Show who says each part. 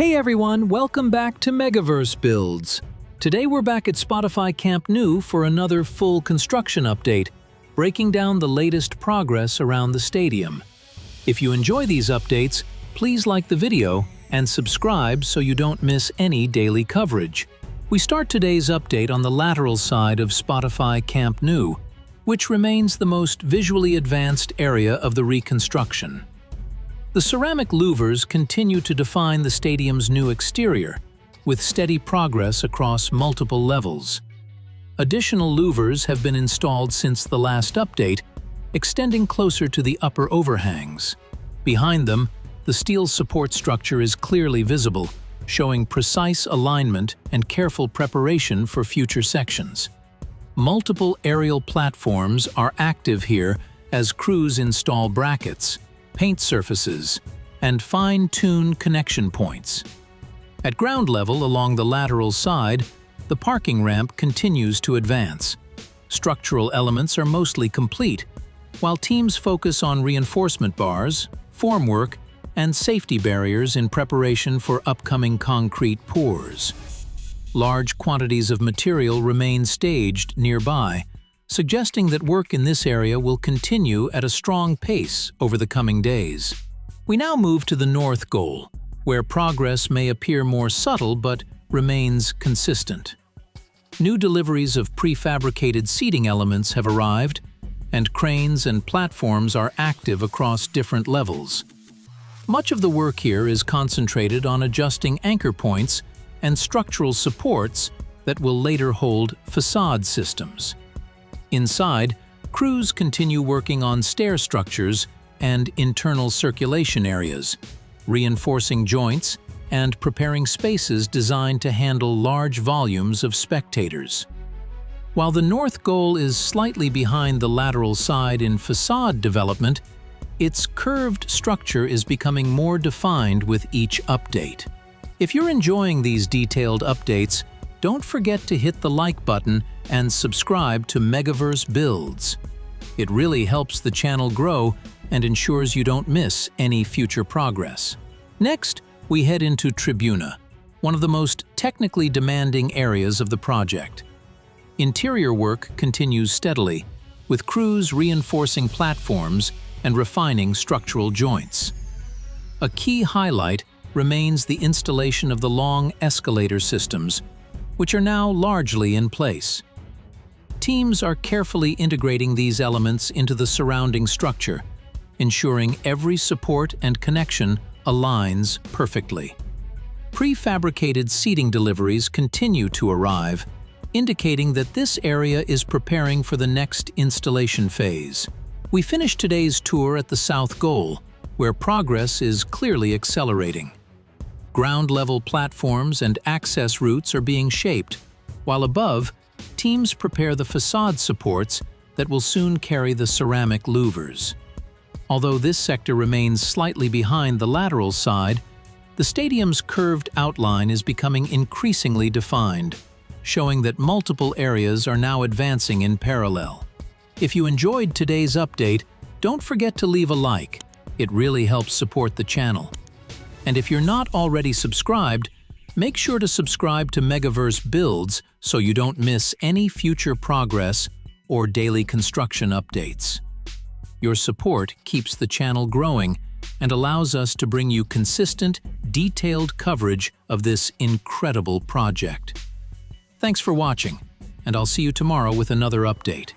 Speaker 1: Hey everyone, welcome back to MegaVerse Builds. Today we're back at Spotify Camp Nou for another full construction update, breaking down the latest progress around the stadium. If you enjoy these updates, please like the video and subscribe so you don't miss any daily coverage. We start today's update on the lateral side of Spotify Camp Nou, which remains the most visually advanced area of the reconstruction. The ceramic louvers continue to define the stadium's new exterior, with steady progress across multiple levels. Additional louvers have been installed since the last update, extending closer to the upper overhangs. Behind them, the steel support structure is clearly visible, showing precise alignment and careful preparation for future sections. Multiple aerial platforms are active here as crews install brackets, paint surfaces, and fine-tune connection points. At ground level along the lateral side, the parking ramp continues to advance. Structural elements are mostly complete, while teams focus on reinforcement bars, formwork, and safety barriers in preparation for upcoming concrete pours. Large quantities of material remain staged nearby, suggesting that work in this area will continue at a strong pace over the coming days. We now move to the north goal, where progress may appear more subtle but remains consistent. New deliveries of prefabricated seating elements have arrived, and cranes and platforms are active across different levels. Much of the work here is concentrated on adjusting anchor points and structural supports that will later hold façade systems. Inside, crews continue working on stair structures and internal circulation areas, reinforcing joints and preparing spaces designed to handle large volumes of spectators. While the north goal is slightly behind the lateral side in façade development, its curved structure is becoming more defined with each update. If you're enjoying these detailed updates, don't forget to hit the like button and subscribe to MegaVerse Builds. It really helps the channel grow and ensures you don't miss any future progress. Next, we head into Tribuna, one of the most technically demanding areas of the project. Interior work continues steadily, with crews reinforcing platforms and refining structural joints. A key highlight remains the installation of the long escalator systems, which are now largely in place. Teams are carefully integrating these elements into the surrounding structure, ensuring every support and connection aligns perfectly. Prefabricated seating deliveries continue to arrive, indicating that this area is preparing for the next installation phase. We finished today's tour at the south goal, where progress is clearly accelerating. Ground-level platforms and access routes are being shaped, while above, teams prepare the façade supports that will soon carry the ceramic louvers. Although this sector remains slightly behind the lateral side, the stadium's curved outline is becoming increasingly defined, showing that multiple areas are now advancing in parallel. If you enjoyed today's update, don't forget to leave a like. It really helps support the channel. And if you're not already subscribed, make sure to subscribe to MegaVerse Builds so you don't miss any future progress or daily construction updates. Your support keeps the channel growing and allows us to bring you consistent, detailed coverage of this incredible project. Thanks for watching, and I'll see you tomorrow with another update.